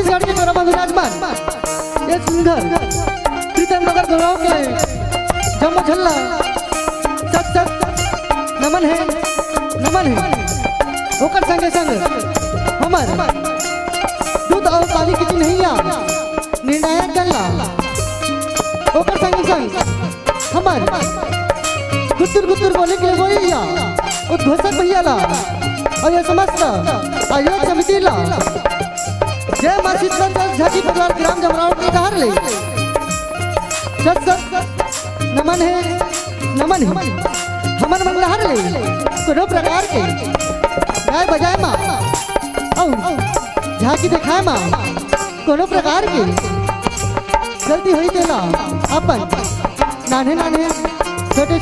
छत्तीसगढ़ के गौरव विराजमान ये सुंदर प्रीतम नगर गौरव के जम्मू झल्ला सत सत नमन है ओकर संगे संग हमर दूध और ताली की चिन्हैया निर्णायक गल्ला ओकर संगे संग हमर गुत्तुर बोले के बोलिया उद्घोषक भैया ला और ये समस्त आयोग समिति ला जय मां शीतला झाकी परिवार ग्राम जमराव के कहार ले सत सत नमन है हमन मंगलहार ले कोनो प्रकार के गाय बजाए मां औ झाकी दिखाए मां कोनो प्रकार के गलती हुई देला अपन नाने छोटे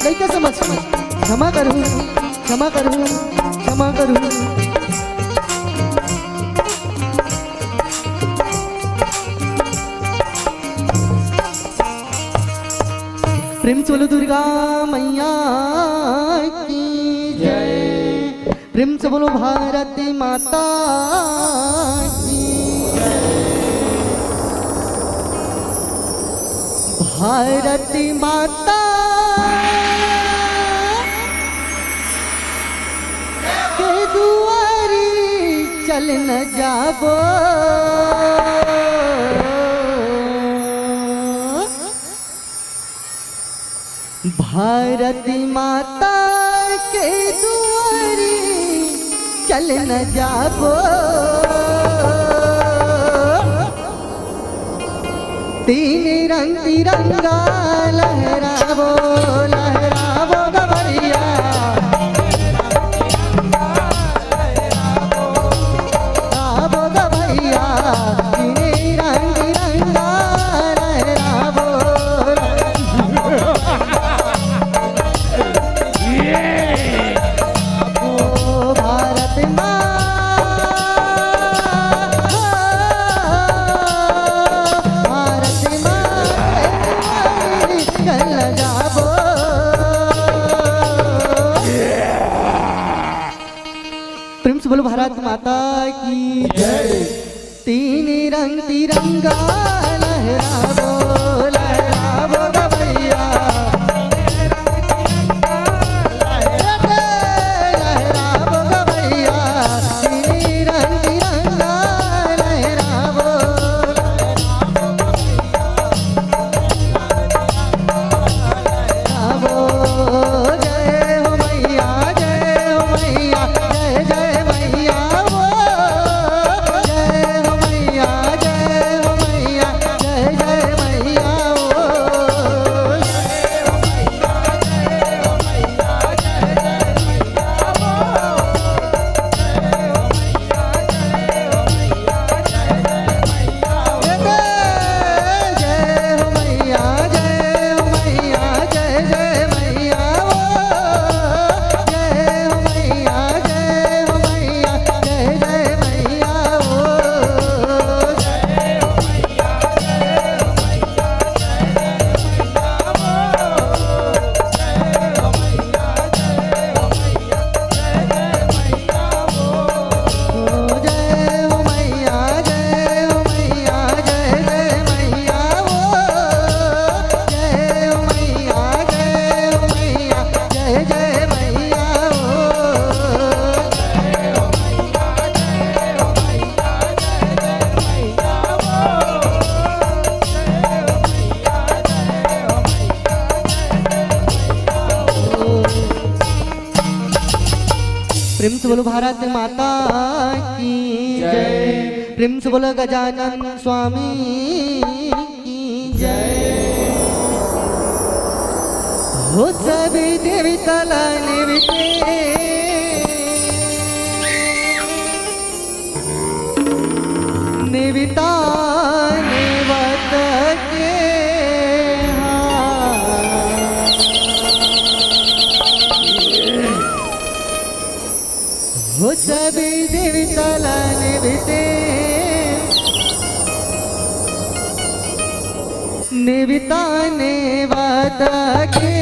लइका समझ क्षमा करूं प्रेम से बोलो दुर्गा मैया की जय। प्रेम से बोलो भारत माता की जय। भारत माता के दुआरी चल न जाबो भारत माता के दुआरी चल न जाबो तीन रंग तिरंगा लहराबो गवरिया लहराबो गवरिया तीन रंग तिरंगा लहराबो भारत माँ प्रेम से बोलो भारत माता की जय। तीन रंग तिरंगा लहराबो गवैया लहराबो गवैया तीन रंग तिरंगा लहराबो जय हो मैया प्रेम से बोलो भारत माता की जय। प्रेम से बोलो गजानन स्वामी की जय। हो सभी देवी तला निविते निविता निवत के हो सभी देवी तला निविते निविता निवत के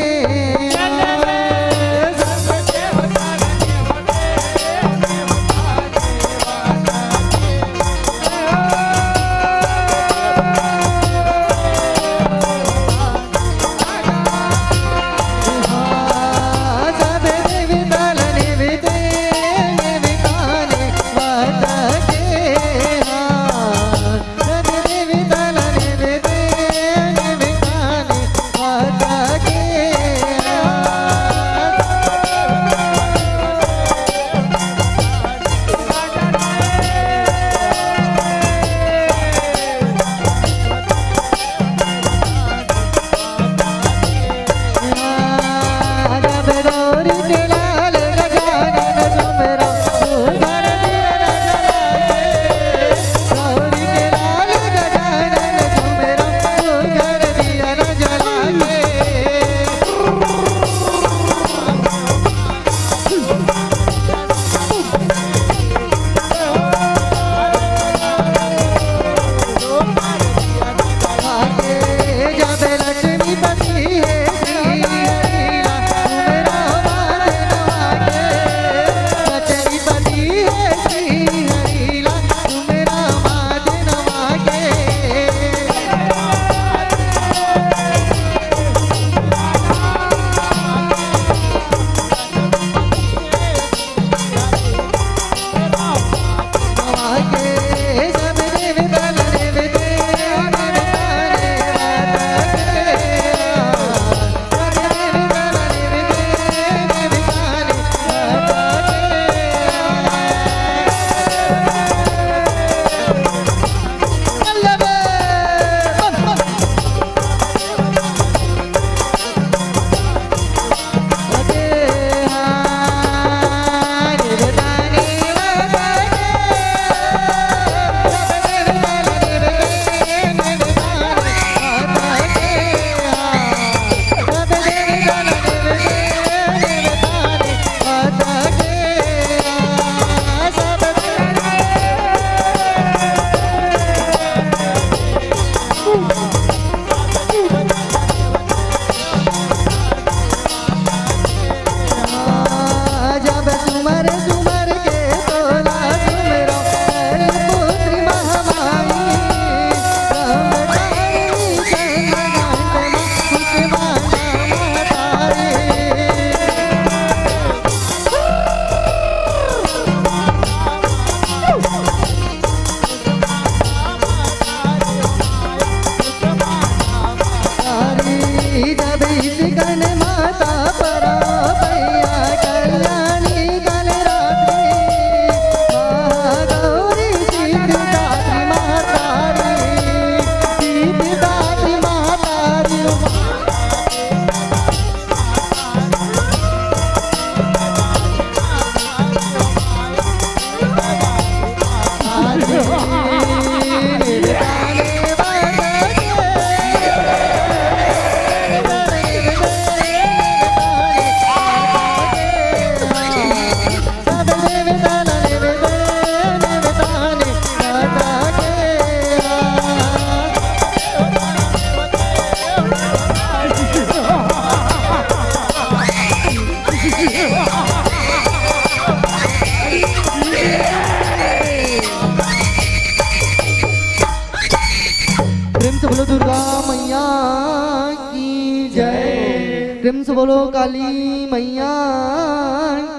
मैया की जय। प्रेम से बोलो काली मैया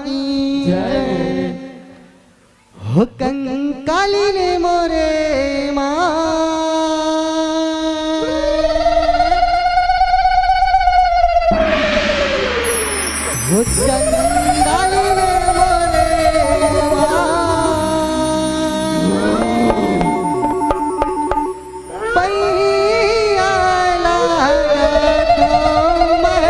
की जय। हो कंकाली ने मोरे माँ, हो चंडाली ने मोरे माँ, पैया लगा तो मैं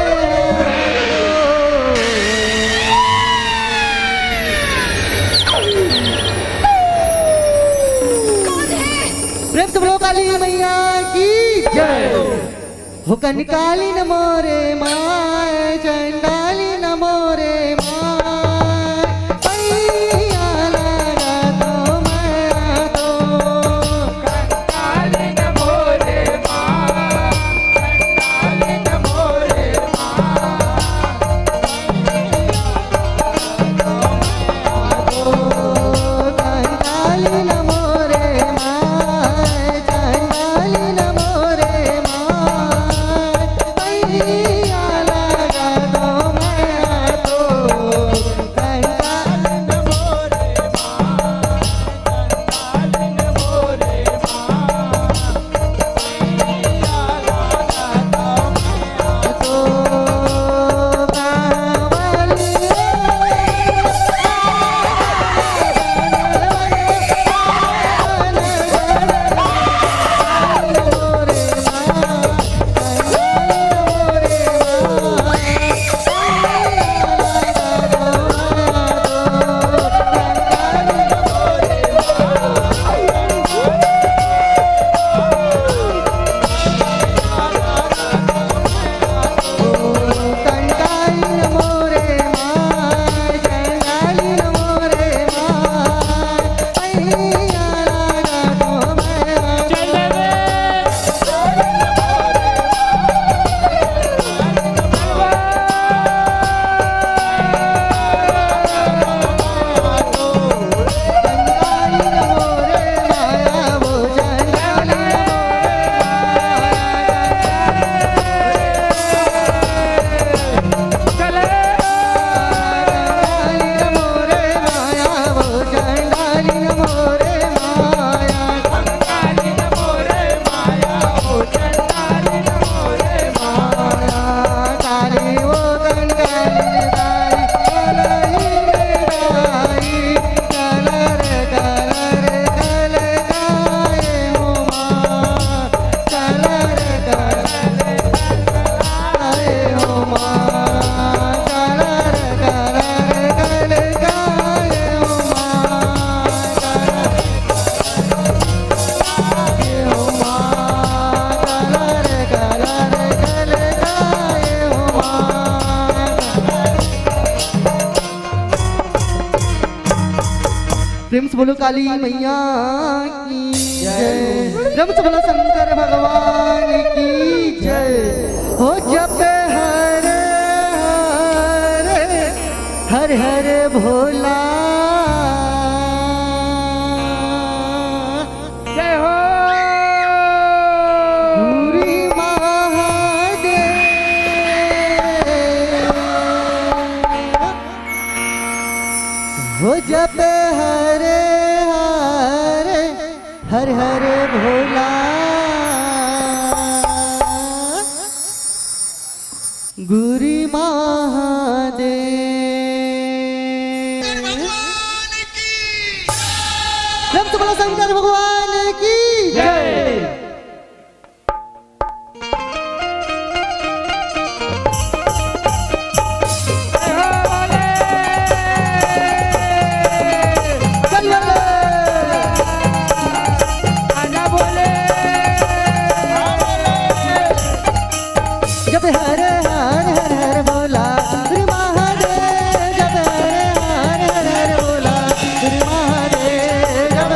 प्रेम से बोलो काली मैया की जय। हो कंकाली न मोरे माय, चंडाली न मोरे माय, पैया लगा तो मैं तो कंकाली न मोरे माँ, कंकाली न मोरे कंकाली न मोरे माय, चंडाली न मोरे माय, पैया लगा तो मैं तो कंकाली न मोरे माँ, कंकाली न मोरे माँ, पैया लगा तो प्रेम से बोलो काली मैया की जय। प्रेम से बोलो शंकर भगवान की जय। हो जप हर हर हर भोला, जय हो पूरी महादेव। हो जप हरे हरे हर हर भोला, गुरी महादेव। जब तो बोला शंकर भगवान की जय। जब हर हर हर हर भोला श्री महादेव, जब हर हर हर हर भोला श्री महादेव, जब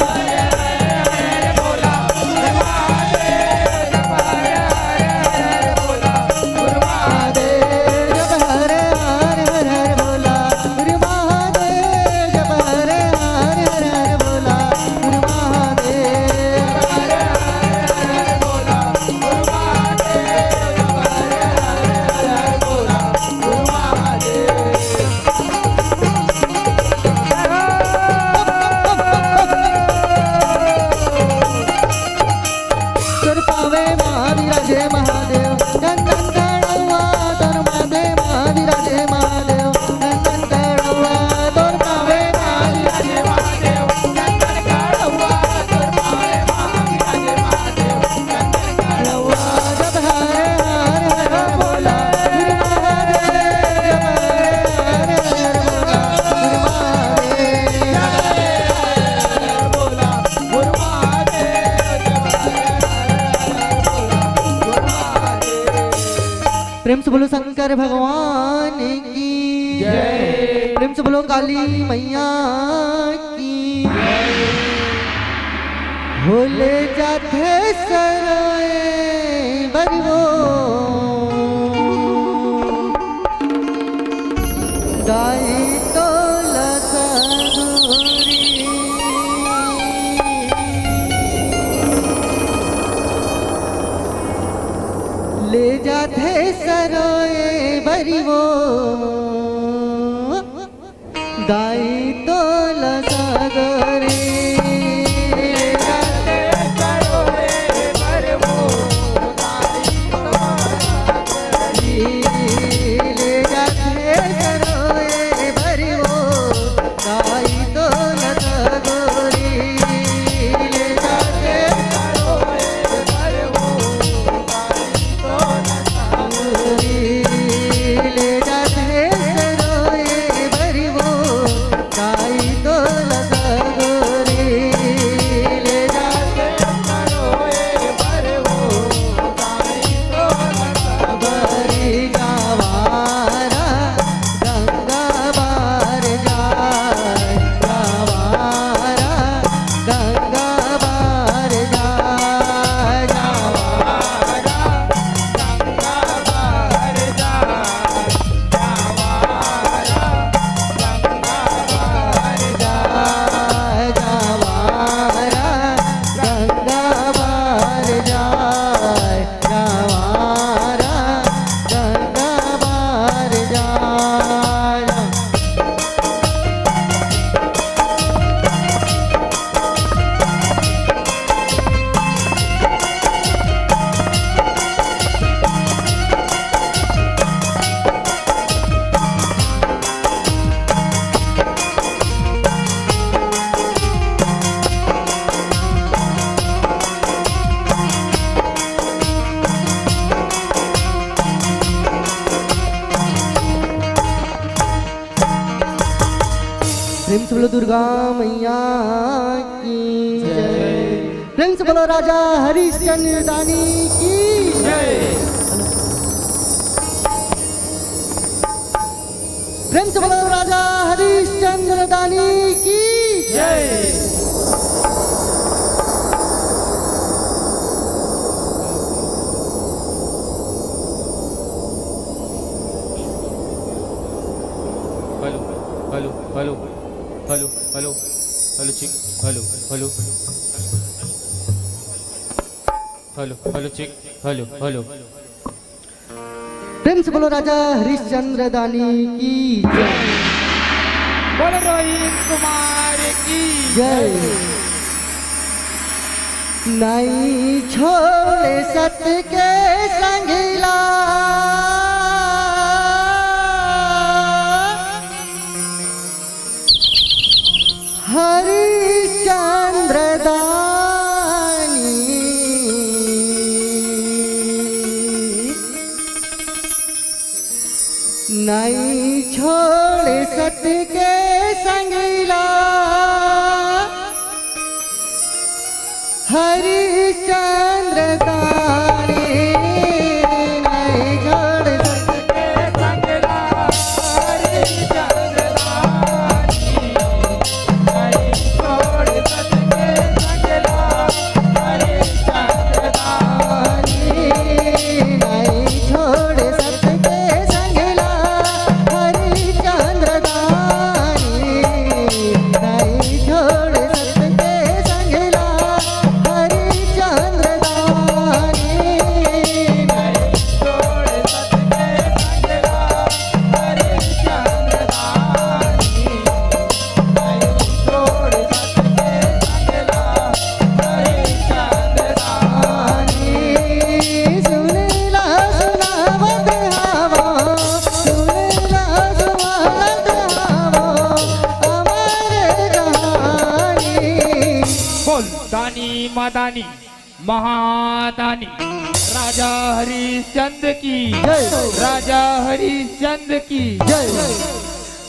प्रेम से बोलो शंकर भगवान की जय। प्रेम से बोलो काली मैया की भोले जाते सरोए बरवो गाई तो लसगुरी ले जाते सरोए बरवो गाई तो लसगुरी प्रेम से बोलो दुर्गा मैया की जय। प्रेम से बोलो राजा हरिश्चंद्र दानी की जय। प्रेम से बोलो राजा हरिश्चंद्र दानी की जय। Hello hello hello hello hello hello check hello hello hello hello check hello hello. प्रेम से बोलो राजा हरिश्चंद्र दानी की जय। बोलो रोहित कुमार की जय। नहीं छोड़े सत्य के संगिला हरिश्चंद्र दानी नहीं छोड़े सत्य के संगिला हरिश्चंद्र दानी नहीं छोड़े सत्य के संगिला हरिश्चंद्र दानी नहीं छोड़ सके संगला हरिश्चंद्र दानी नहीं छोड़े सत्य के संगला हरिश्चंद्र दानी नहीं छोड़े सत्य के संगला हरिश्चंद्र महादानी महादानी राजा हरिश्चंद्र की जय। राजा हरिश्चंद्र की जय।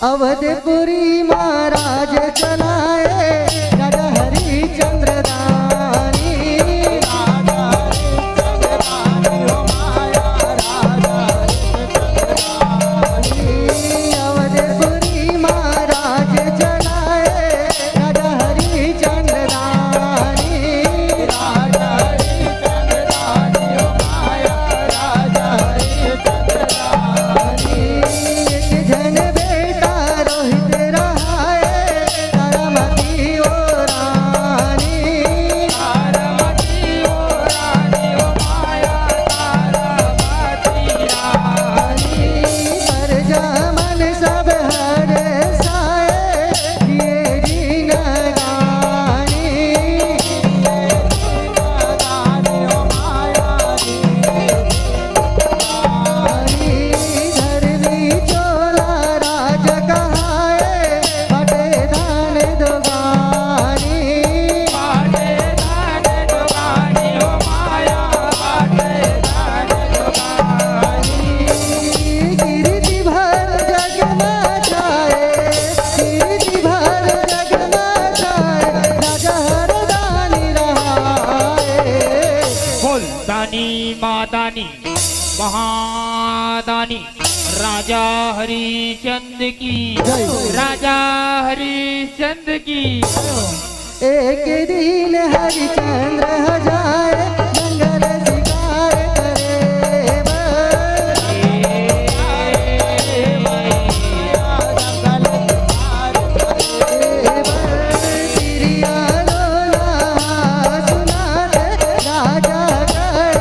अवधपुरी महाराज चलाए राजा हरिश्चंद्र दानी राजा हरिश्चंद्र दानी हो माया राजा मादानी महादानी राजा हरिश्चंद्र की राजा हरिश्चंद्र की। एक दिन हरिश्चंद्र जाए जंगल शिकार करे तिरिया लोला सुनाते राजा करे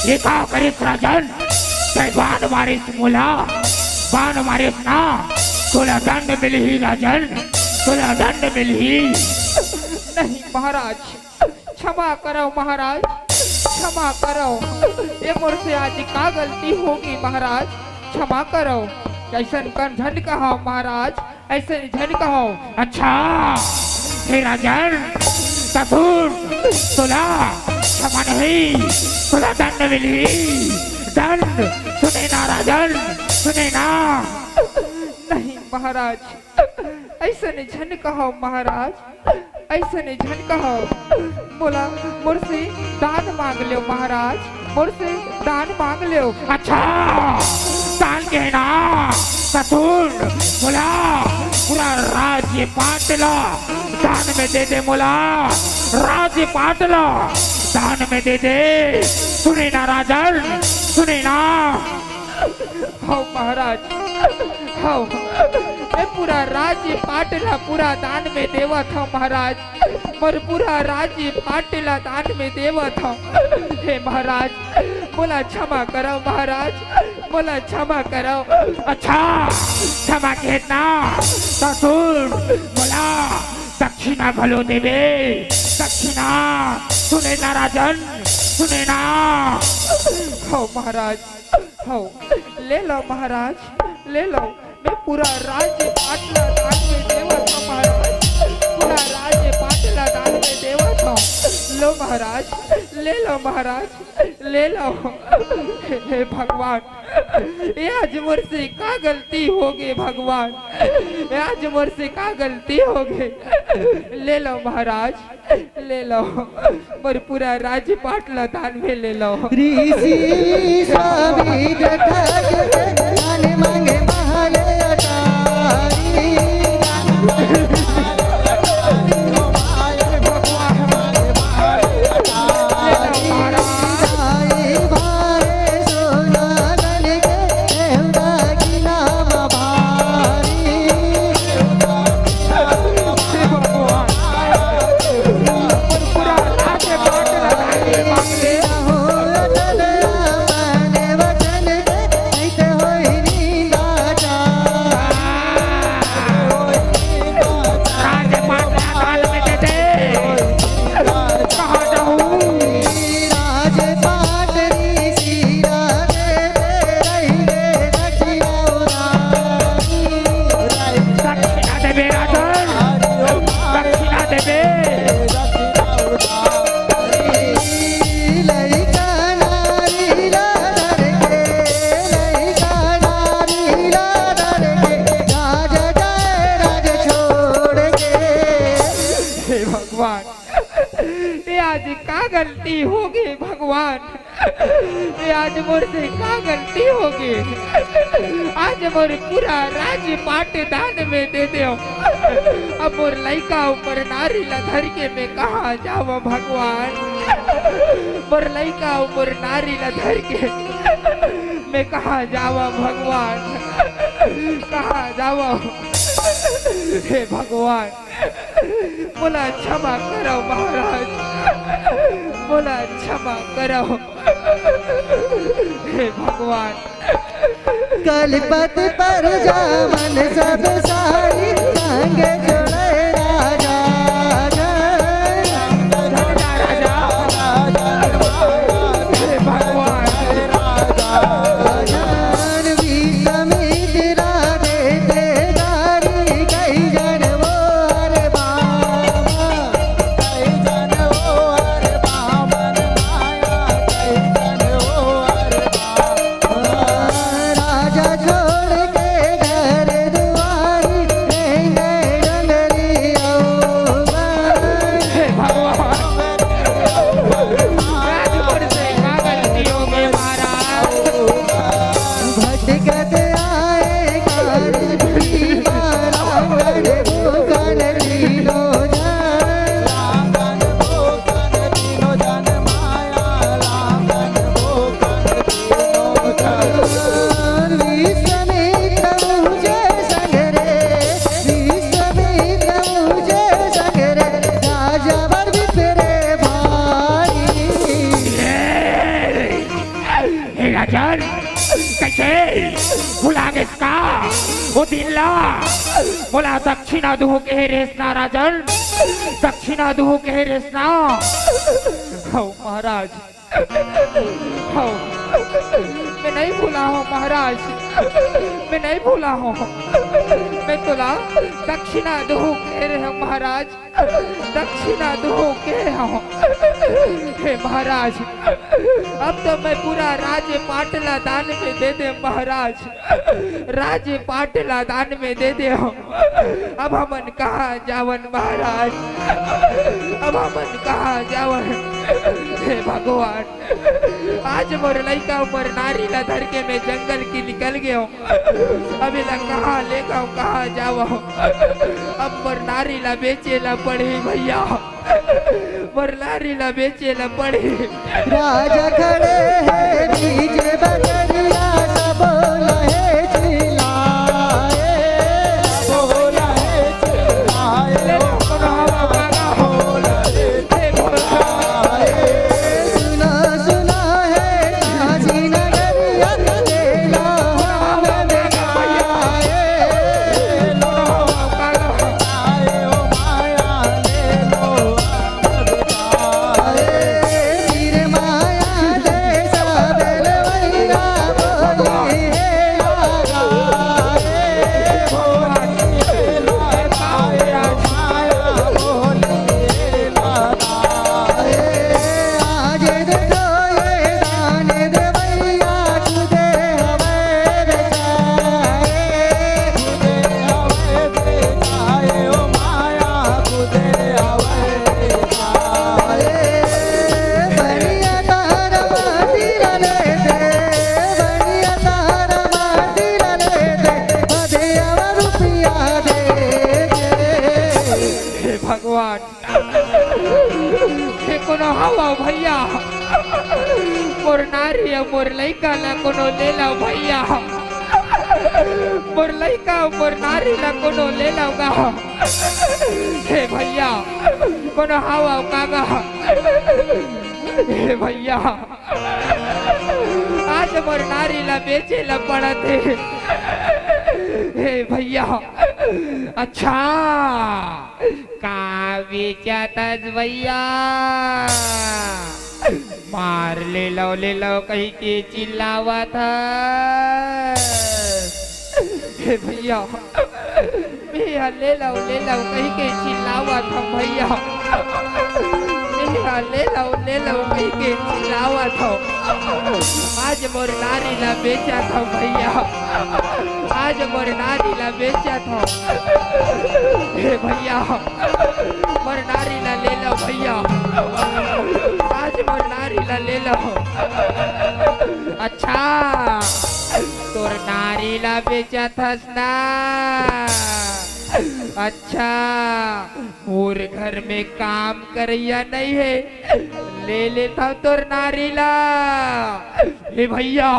ये का करे राजन बाण मारे मुला बाण मारे ना तुला दंड मिली ही राजन तुला दंड मिली ही। नहीं महाराज क्षमा करो महाराज क्षमा करो ये मुझसे आज का गलती होगी महाराज क्षमा करो। ऐसा झंड कहो महाराज ऐसे झंड कहो। अच्छा हे राजन ससुर तुला क्षमा नहीं तुला दंड मिली दंड सुने ना राजन सुने ना। नहीं महाराज ऐसे झंड कहो महाराज ऐसे झंड कहो। बोला मुझसे दान मांग लो महाराज मुझसे दान मांग लो। अच्छा दान कहना ससुर बोला पूरा राज्य बांट लो दान में दे दे मोला राज्य बांट लो दान में दे दे सुने ना राजन सुने ना। हाँ महाराज हाँ मैं पूरा राज्य पाटला पूरा दान में देवा था महाराज पर पूरा राज्य पाटला दान में देवा था। हे महाराज बोला क्षमा करो महाराज बोला क्षमा करो। अच्छा क्षमा कहना ससुर बोला दक्षिणा भलो देवे दक्षिणा सुने ना राजन सुने ना। हो महाराज हो ले लो महाराज ले लो मैं पूरा राज्य पाटला दान में देवा था महाराज पूरा राज्य पाटला दान में देवा था। लो महाराज ले लो महाराज ले लो। हे भगवान ये आज मुझसे का गलती हो गई भगवान ये आज मुझसे का गलती हो गई। ले लो महाराज ले लो पर पूरा राज्य पाटला दान में ले लो। ऋषि सभी दान मांगे महल अटारी गलती होगी भगवान ये आज मुझसे का गलती होगी। आज मोर पूरा राज्य पाटे दान में दे दो अब मोर लड़का ऊपर नारी लधर के मैं कहाँ जावा भगवान मोर लड़का ऊपर नारी लधर के मैं कहाँ जावा भगवान कहाँ जावा। हे भगवान बोला क्षमा करो महाराज, बोला क्षमा करो। हे भगवान कलपत पर जामन सब सारी संग जुड़े राजा हे भगवान जानवी समेत राधे तेदारी कई जन वो अरे बाबा कई जन वो अरे बामन माया कई जन वो अरे बाबा राजा छोड़ के घर दुआरी रहेंगे डंगरी हे भगवान राजपुर से कागज दियोगे महाराज। भटकत आए कारी रावण भूखन दीनो जन माया रावण भूखन दीनो जन विश्वमित्र मुझे संगरे विश्वमित्र मुझे संगरे राजा वर विपरे भारी हे राजन कैसे भुला गए इसका वो दिल्ला बोला दक्षिणा दुह के रेसना राजन, दक्षिणा दुह के रेसना। हो महाराज हो मैं नहीं भूला हूँ महाराज, मैं नहीं भूला हूँ। मैं तुला दक्षिणा दूँ कह रहे हो महाराज, दक्षिणा दूँ कह हूँ। हे महाराज अब तो मैं पूरा राज्य पाटला दान में दे दे महाराज, राज्य पाटला दान में दे दे हो। अब हमन कहाँ जावन महाराज, अब हमन कहाँ जावन। हे भगवान आज मोर लड़का मोर नारी ला धर के मैं जंगल की निकल गया हूँ, अभी ला कहाँ लेगा हूँ कहाँ जावा हूँ। अब मोर नारी ला बेचे ला पड़ी भैया, मोर नारी ला बेचे ला पड़ी। राजा खड़े हैं बीच बकरिया सब लहे चिल्लाए, बोला है चिल्लाए, सुना सुना है काशी नगरिया तेरा हमें दिखाए, आए ओ माया ले लो वीर माया दे साबर वैया बोली है आज देखो ये दान दे भैया खुदे हमें बेचाए ओ माया खुदे हमें बेचाए, बढ़िया तारा माटी रले दे, बढ़िया तारा माटी रले दे, बधे अब रुपया दे दे। हे भगवान हे कोनो हवा भैया, मोर नारी मोर लड़का ला कोनो ले लो भैया, मोर लड़का मोर नारी ला कोनो ले लो गा। हे भैया कोनो हवा कागा, हे भैया आज मोर नारी ला बेचे ला पड़त है। हे भैया अच्छा का बेचातस भैया, मार ले लो कहीं के चिल्लावा था। हे भैया भैया ले लो कहीं के चिल्लावा था भैया, भैया ले लो कहीं के चिल्लावा था। आज मोर नारी ला बेचा था भैया, आज मोर नारी ला बेचा था। हे भैया मोर नारी ला ले लो भैया, आज मोर नारी ला ले लो। अच्छा तोर नारी ला बेचा थस ना, अच्छा मोर घर में काम करैया नहीं है, ले लेता तोर नारी ला। हे भैया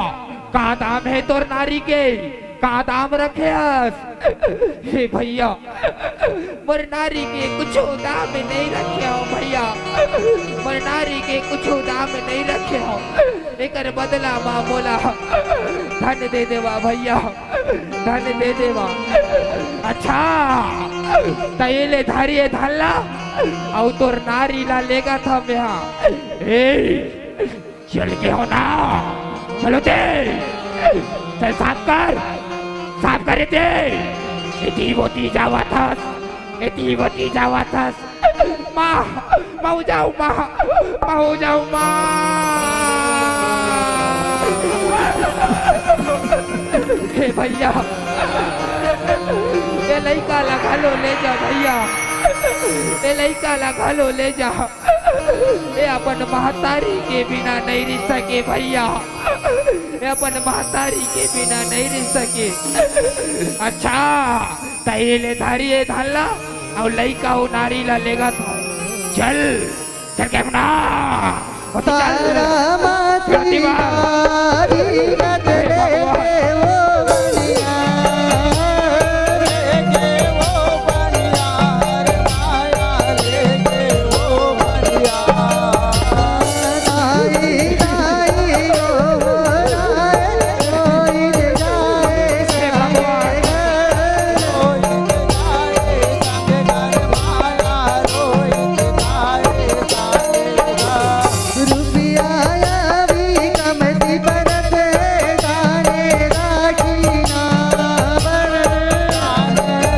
का दाम है तोर नारी के, का दाम रखे हे भैया मोर नारी के कुछ दाम नहीं रखे हो भैया मोर नारी के कुछ दाम नहीं रखे हो एकर बदला माँ बोला धन दे देवा भैया धन दे देवा अच्छा तैले धारिये धनला और तोर नारी ला लेगा था मैं चल के हो ना चलो दे चल साफ करे दे इती बोती जावा था माँ हो जाऊ माँ हे भैया ये लड़का लगा लो ले जा भैया ये लड़का लगा लो ले जा ये अपन महतारी के बिना नहीं रह सके भैया ये अपन महतारी के बिना नहीं रह सके अच्छा तैले धारिये धाला और लड़का हो नारी ला लेगा था चल के अपना तारा माती मारी नजरे वो बनिया लेके वो बनिया माया लेके वो बनिया नाई नाई ओ नाई कोई जाए से भगवान कोई जाए संग घर माया रोई जाए रुपया भी कमती परत गाने राखीना बर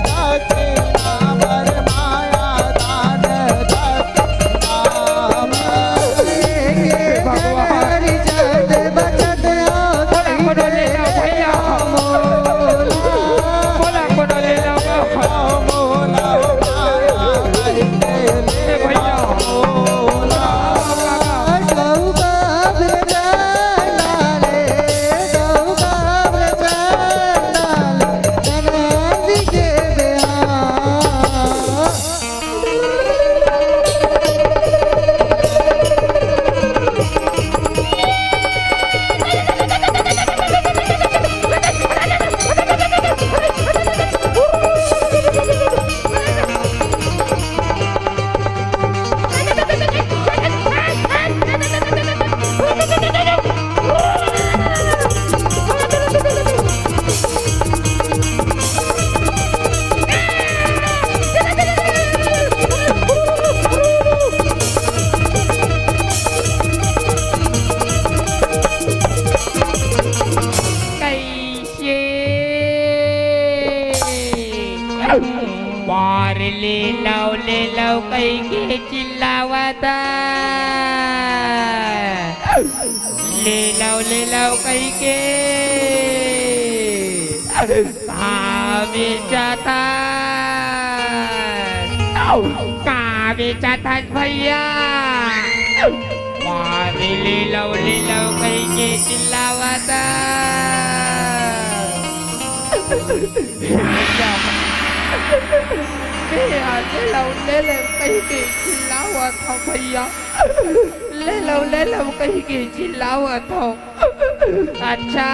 दाखीना बर माया दान भगवान चढ़ बचत बोला ले लो भैया बोला ले लो मोला भैया बार ले लो कहीं के चिल्लावता ले लो कहीं के कहाँ बेचाता भैया बार ले लो कहीं के चिल्लावता ले लो कहीं के चिल्लावा था भैया ले लो कहीं के चिल्लावा था अच्छा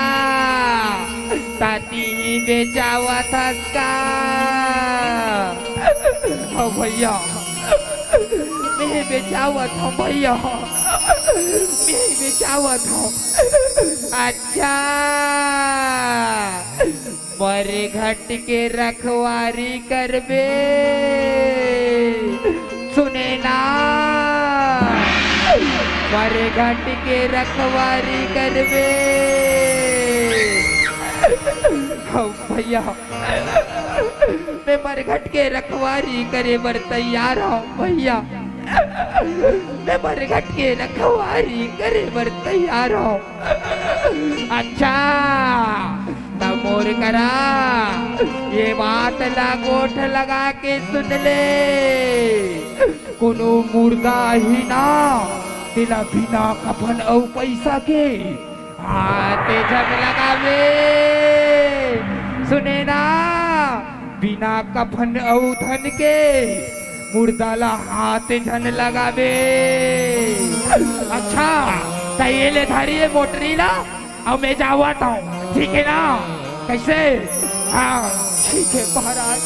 ताती ही बेचावा था का हाँ भैया मैं बेचावा था भैया मैं बेचावा था अच्छा मरे घट के रखवारी करबे सुने ना मरे घट के रखवारी करबे हाँ भैया मैं मर घट के रखवारी करे बर तैयार हूँ भैया मैं मर घट के रखवारी करे बर तैयार हूँ अच्छा मोर करा ये बात ला गोठ लगा के सुन ले कोनो मुर्दा ही ना तिला बिना कफन औ पैसा के हाथे जग लगावे सुने ना बिना कफन औ धन के मुर्दाला हाथ झन लगावे अच्छा तैले धारिये मोटरी ला और मैं जावत हूँ ठीक है ना कैसे? हाँ ठीक है महाराज,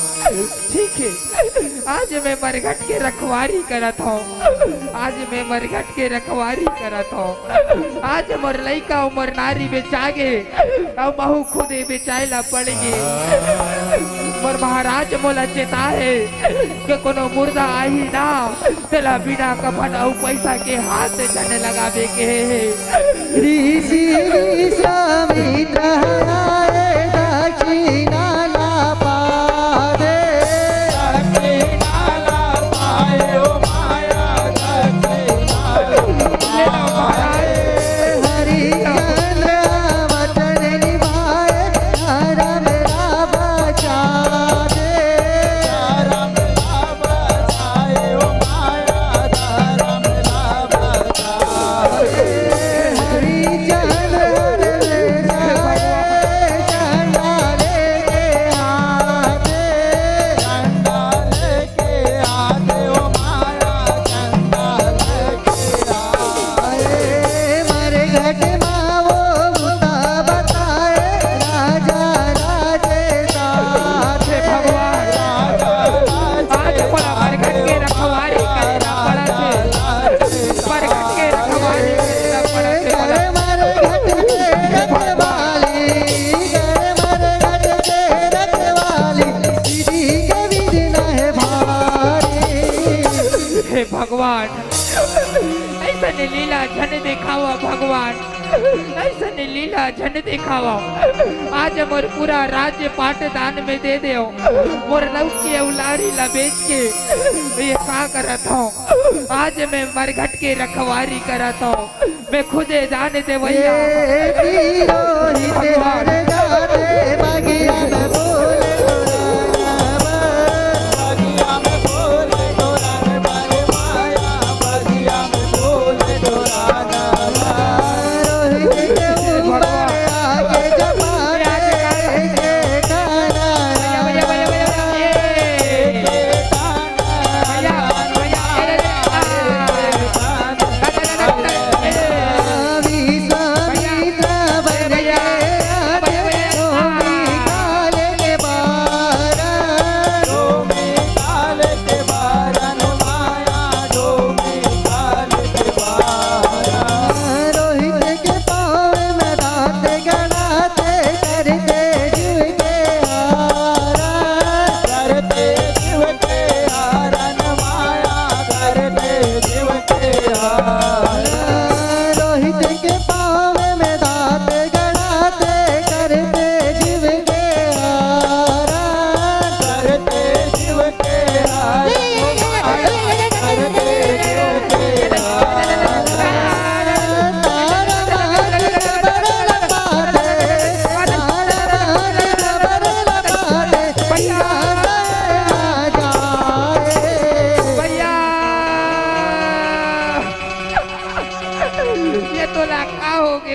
ठीक है। आज मैं मरघट के रखवारी करत हूँ, आज मैं मरघट के रखवारी करत हूँ। आज मोर लइका उमर नारी बेचागे और महू खुदे बेचाइला पड़ेगे। मोर महाराज मोला चेता है कि कोनो मुर्दा आई ना तेला बिना कफन और पैसा के हाथ जन लगावे के है। ऋषि विश्वामित्र आए दक्षिणा ला पावे, दक्षिणा ला पाए ओ माया दक्षिणा ले लो महाराज। हरिचंद्र वचन निभाए, धर्म ला बचा दे, धर्म ला बचाए ओ माया धर्म ला बचाए। हरिचंद्र भगवान ऐसा ने लीला झन दिखावा, भगवान ऐसा ने लीला झन दिखावा। आज मोर पूरा राज्य पाट दान में दे दे, मोर लौकी उलारी ला बेच के ये का करत हूँ। आज मैं मरघट के रखवारी करत हूँ, मैं खुदे जान दे भैया।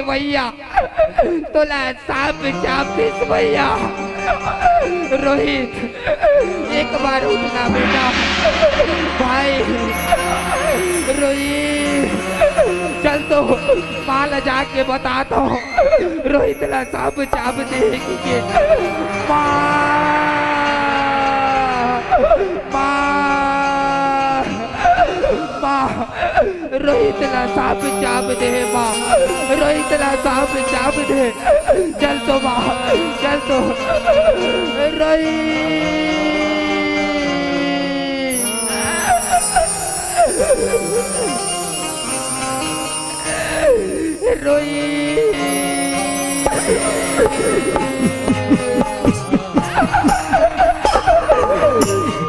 भैया तोला सांप चापिस भैया। रोहित एक बार उठना बेटा, भाई रोहित चल तो माल जाके बताता हूँ। रोहित ला सांप चाप देगी के रोहित ला सांप चाप दे माँ, रोहित ला सांप चाप दे। चल तो माँ, चल तो रोहित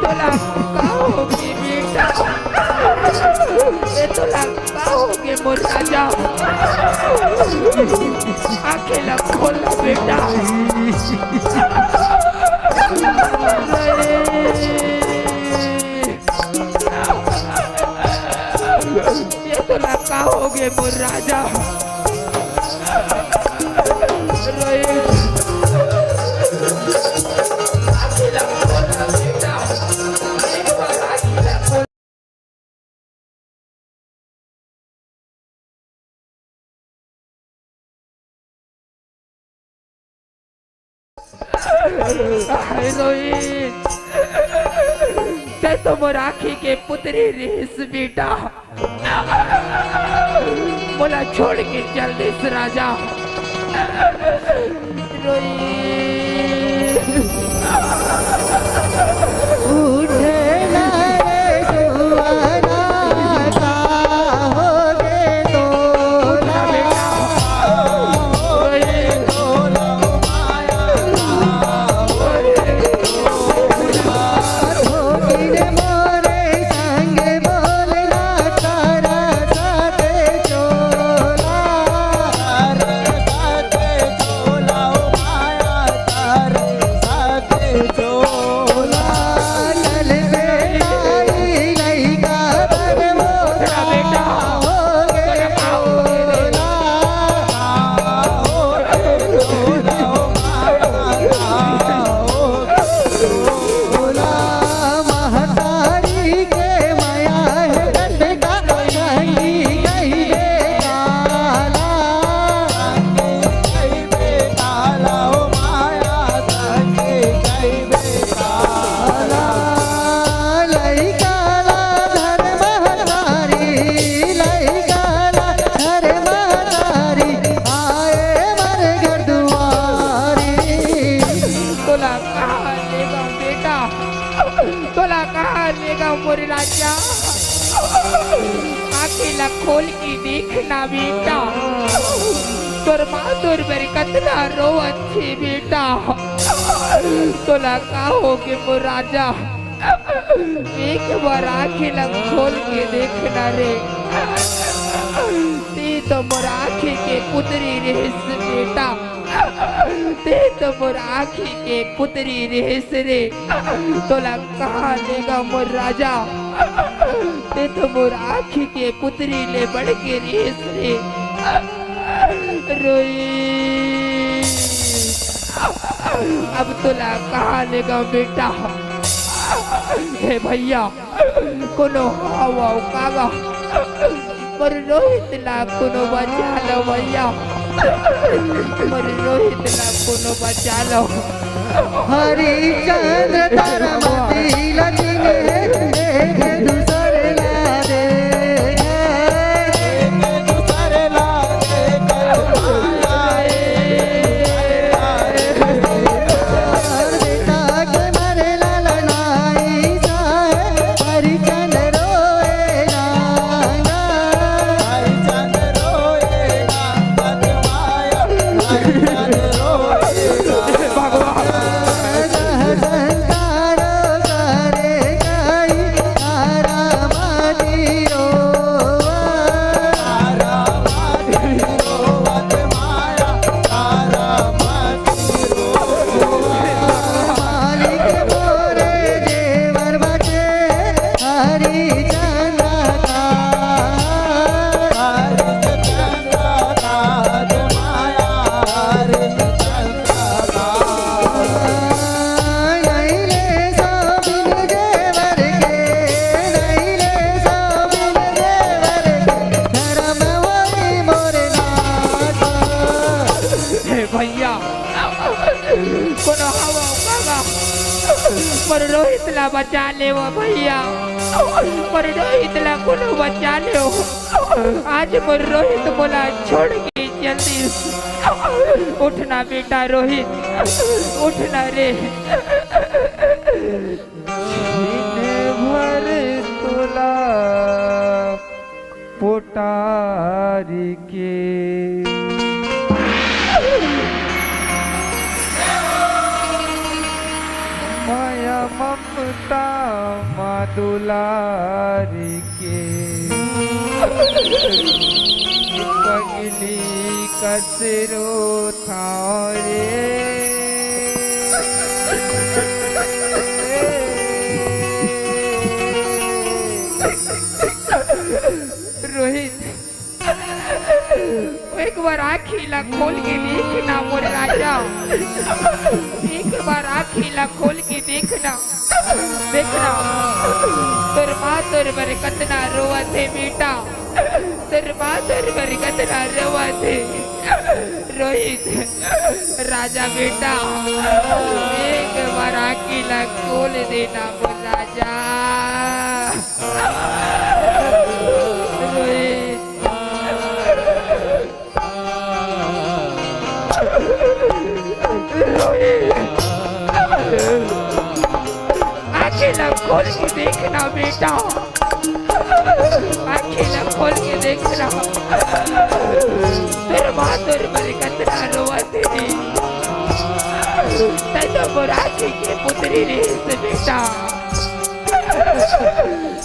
तोला कहोगे बेटा, तोला कहोगे मोर राजा। अकेला खोला बेटा, ये तोला कहोगे मोर राजा। रोहित ते तो मोर आँखी के पुत्री रेस बेटा बोला छोड़ के चल देस राजा रोहित उठे ना रे सुहाना होगे तोला धोखी मोरे संग बोलना तारा साथे चोला चल बेटाई लइका बरमो होगे तोला बोला महतारी के माया है गंगा संगी गई काला काला लइकाला धर महतारी लइकाला धर महतारी आए मर घर दुआरी तोला कहाँ लेगा बेटा तोला कहाँ लेगा मोरे राजा अकेला खोल के देखना बेटा तोर माधुर मेरे कतना रो अच्छे बेटा तोला कहाँ हो के मोर राजा एक बार अकेला खोल के देखना रे ते तो मोर आँखी के पुत्री रेस बेटा ते तो मोर आँखी के पुत्री रेस रे तोला कहाँ लेगा मोर राजा ते तो मोर आँखी के पुत्री ले बढ़ के रेस रे रोई अब तोला कहाँ लेगा बेटा हे भैया कोनो हवा कागा पर रोहित ला कोनो बचा लो भैया पर रोहित ला कोनो बचा लो हरिचंद्र धर्मती लक्ष्मी एक दूसरे ला दे बेटा के मरे ललनाई साहे हरिचंद्र रोए नाना संतारो करे गई तारा मातिरो मालिक मोरे जेवर बचे हरिचंद्र का नैले सोबिन जेवर के नैले सोबिन जेवर के धर्म वही मोरे नाथ हे भैया कोनो हवा कागा पर रोहित ला बचा ले वो भैया पर रोहित ला कोनो बचा ले आज मोर रोहित बोला छोड़ के जल्दी उठना बेटा रोहित उठना रे भर तोला पोटारी के माया ममता मादुलारी के पगली कसरो थारे रोहित एक बार आँखीला खोल के देखना मोर राजा एक बार आँखीला खोल के देखना देखना तोर माँ तोर बर कतना रोवत है बेटा तोर माँ तोर बर कतना रोवत है रोहित राजा बेटा एक बार अकेला खोल देना वो राजा। अकेला खोल के देखना बेटा, अकेला खोल के देखना। तेरे बहादुर पर कतना रोवती थी, तैतो बुराकी के पुत्री रे बेटा,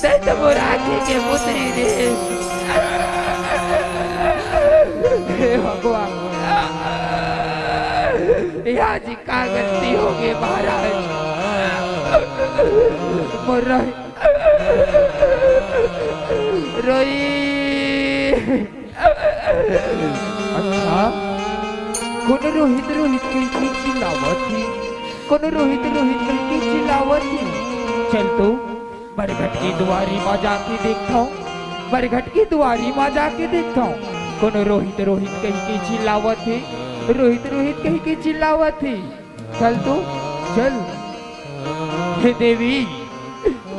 तैतो बुराकी के पुत्री रे। हे भगवान, यहाँ जी का गलती हो गई महाराज। रोई अच्छा कौन रोहित रोहित की चिल्लावत थी, कौन रोहित रोहित की चिल्लावत थी। चल तो बरगट की दुआरी माँ जाके देखता हूँ, बरगट की दुआरी माँ जाके देखता हूँ। कौन रोहित रोहित कहीं की चिल्लावत थी, रोहित रोहित कहीं की चिल्लावत थी। चल तो चल। हे देवी,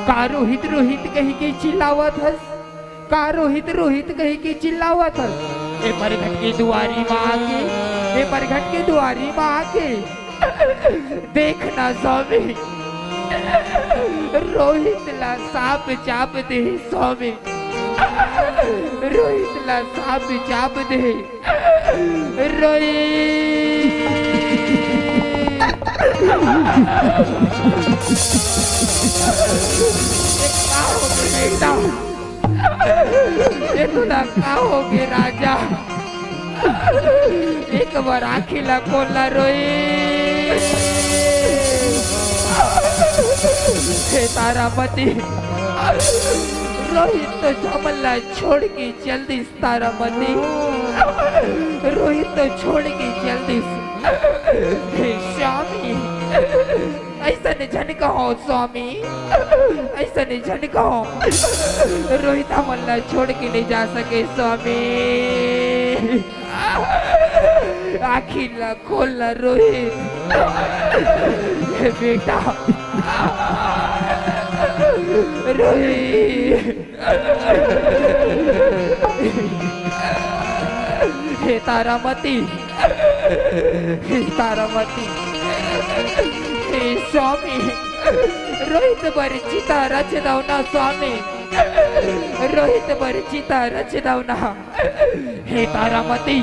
का रोहित रोहित कहीं की चिल्लावत हस, का रोहित रोहित कहीं की चिल्लावत हस। ए बरगट की दुआरी माँ आके, ए बरगट की दुआरी माँ आके देखना स्वामी, रोहित ला सांप चाप दे स्वामी, रोहित ला सांप चाप दे। ये तो ना का हो गए राजा, एक बार अकेला खोलना रोई। हे तारामती, रोहित तो जमला छोड़ के जल्दी, तारामती रोहित तो छोड़ के जल्दी। हे स्वामी, ऐसा नहीं झनका हो स्वामी, ऐसा नहीं झनका हो। रोहित हमला छोड़ के नहीं जा सके स्वामी, अकेला खोलना रोहित। हे बेटा रोहित। हे तारामती, हे तारामती, हे स्वामी, रोहित बर चिता रच दवना स्वामी, रोहित बर चिता रच दवना। हे तारामती,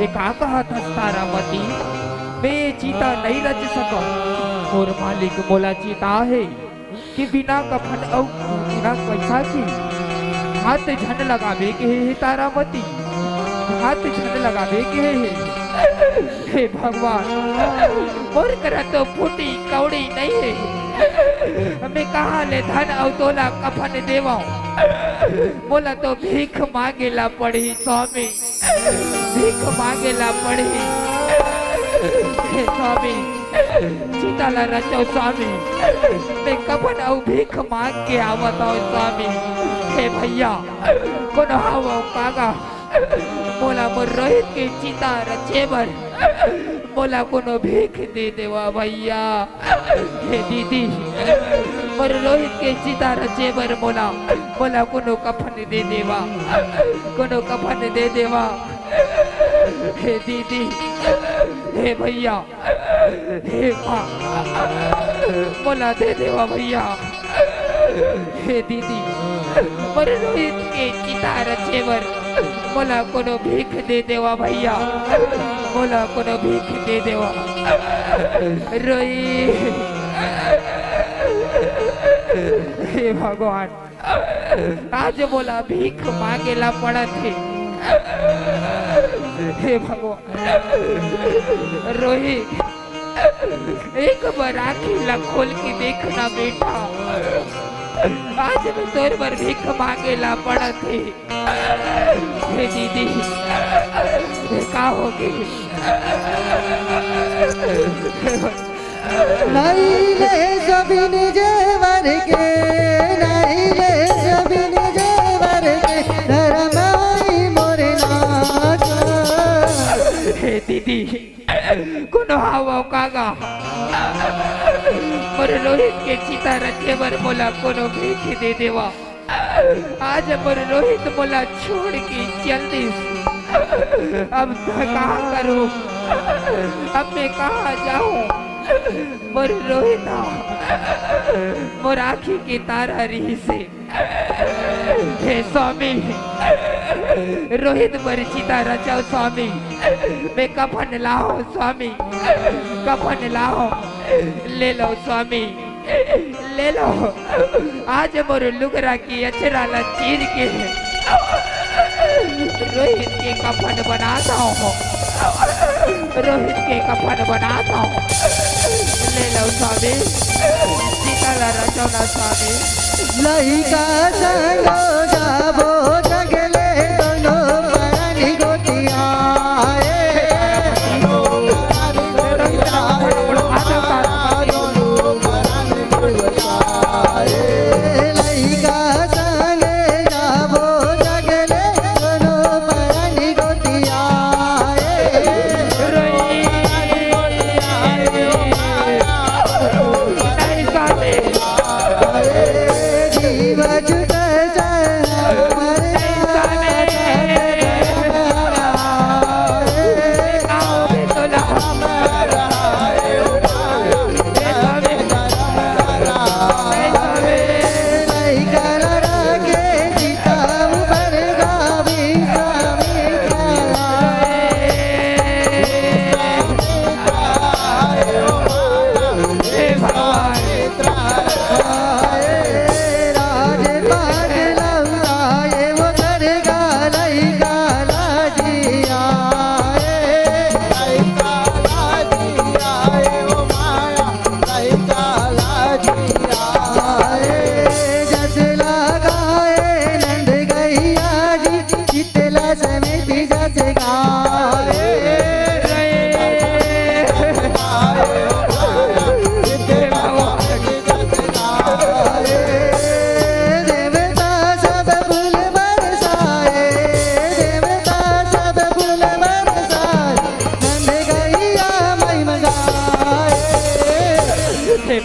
ये का कहा था तारामती, मैं चिता नहीं रच सका और मालिक बोला चिता है कि बिना कफन और बिना पैसा की हाथ झन लगावे के है तारामती, हाथ झन लगावे के है। हे भगवान, मोर करा तो फूटी कौड़ी नहीं है, हमें कहाँ ले धन और तोला कफन देवा, बोला तो भीख मांगेला पड़ी स्वामी, भीख मांगेला पड़ी। हे स्वामी, चिताला रचो स्वामी, मैं कफन और भीख मांग के आवत हूँ स्वामी। हे भैया, कौन हाव कागा, बोला मोर रोहित के चिता रचेबर, बोला कोनो भीख दे देवा भैया। हे दीदी, मोर रोहित के चिता रचेबर बोला, बोला कोनो कफन दे देवा, कोनो कफन दे देवा। हे दीदी, हे भैया, हे माँ, बोला दे देवा भैया। हे दीदी, मोर रोहित के चिता रचेबर, बोला कोनो भीख दे देवा भैया, बोला कोनो भीख दे देवा। रोई। हे भगवान, आज बोला भीख मांगेला पड़ा थे। हे भगवान, रोहित एक बार आँखें खोल के देखना बेटा, आज मैं तोर पर भीख मांगेला पड़ा थे। हे दीदी, का होगी? नहीं ले जबीन जेवर के, नहीं ले जबीन जेवर के, धर्माई मोरे नाथ। दीदी कोनो हाव कागा मोर रोहित के चिता रचे बर मोला कोनो भेखी दे देवा। आज मोर रोहित मोला छोड़ के चल दी। अब कहाँ करूं, अब मैं कहाँ जाऊं? मोर रोहित मोर आँखी की तारा रही से। हे स्वामी रोहित मोर चिता रचाओ स्वामी। मैं कफन लाओ स्वामी, कफन लाओ, ले लो स्वामी ले लो। आज मोर लुगरा की अचरा ला चीर के रोहित के कफन बनाता हूँ, रोहित के कफन बनाता हूँ। ले लो स्वामी, सीता ला रचो ना स्वामी। लइका संगो जाबो जगले दोनों परानी गोतिया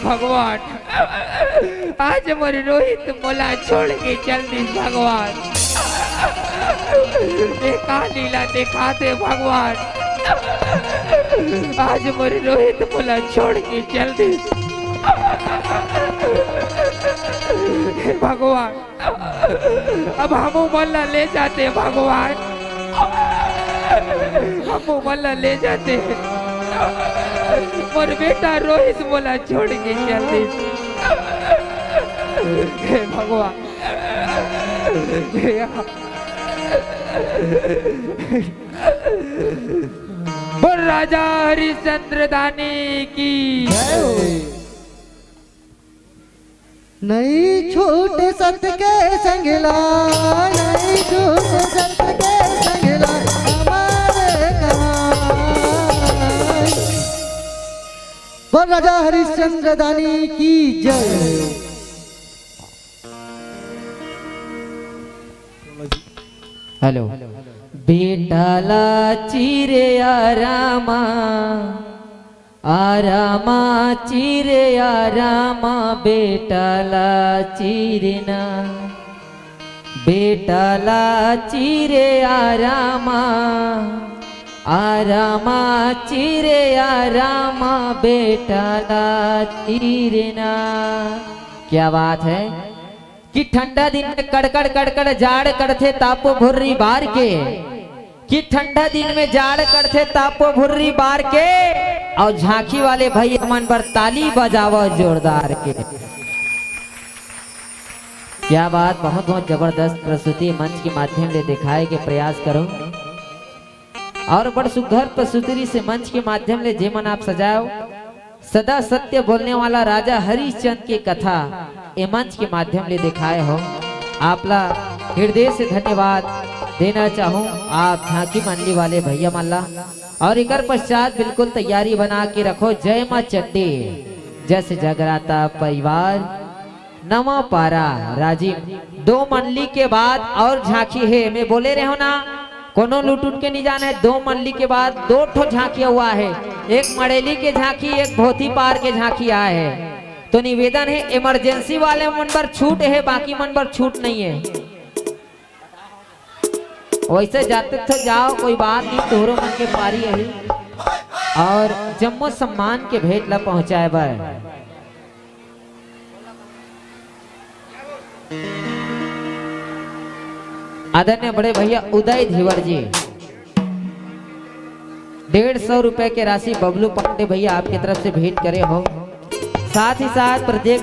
भगवान। आज मोर रोहित मोला छोड़ के चल दी भगवान। देखा लीला देखा दे भगवान। आज मोर रोहित मोला छोड़ के चल दी भगवान। अब हम मोला ले जाते भगवान, हम मोला ले जाते। मोर बेटा रोहित मोला छोड़ के चल दी। हे भगवान, बोल राजा हरिश्चंद्र दानी की। नहीं छूट सत के संगला, नहीं छूट सत के संगला हमारे कहाँ। बोल राजा हरिश्चंद्र दानी की जय। हेलो। बेटाला चिरे आरामा, आरामा चिरे आरामा, बेटाला चिरना, बेटाला चिरे आरामा, आरामा चिरे आरामा, बेटाला चिरना। क्या बात है कि ठंडा दिन में कड़कड़ कड़कड़ जाड़ कड़थे तापो भुर्री बार के, कि ठंडा दिन में जाड़ कड़थे तापो भुर्री बार के, और झांकी वाले भाई अमन पर ताली बजावो जोरदार के। क्या बात, बहुत बहुत जबरदस्त प्रस्तुति मंच के माध्यम से दिखाए के प्रयास करो, और बड़ सुघर प्रस्तुति से मंच के माध्यम से जेमन आप सजाओ। सदा सत्य बोलने वाला राजा हरिश्चंद्र की कथा ये मंच के माध्यम से दिखाए हो। आपला हृदय से धन्यवाद देना चाहूँ आप झांकी मंडली वाले भैया मल्ला। और एक पश्चात बिल्कुल तैयारी बना के रखो। जय माँ चट्टी, जैसे जगराता परिवार, नवा पारा राजीव। 2 मंडली के बाद और झांकी है, मैं बोले रहे हो ना कोनो लूट उठ के नहीं जाना है। 2 मंडली के बाद 2 ठो झांकिया हुआ है, एक मड़ेली के झांकी, एक भोती पार के झांकी आए है। तो निवेदन है इमरजेंसी वाले मन पर छूट है, बाकी मन पर छूट नहीं है। वैसे जाते तो जाओ, कोई बात नहीं, तोहरो मन के पारी है। और जम्मो सम्मान के भेंट ला पहुंचाए बाय आदरणीय बड़े भैया उदय धीवर जी 150 रुपए के राशि बबलू पांडे भैया आपकी तरफ से भेंट करे हो। साथ ही साथ प्रत्येक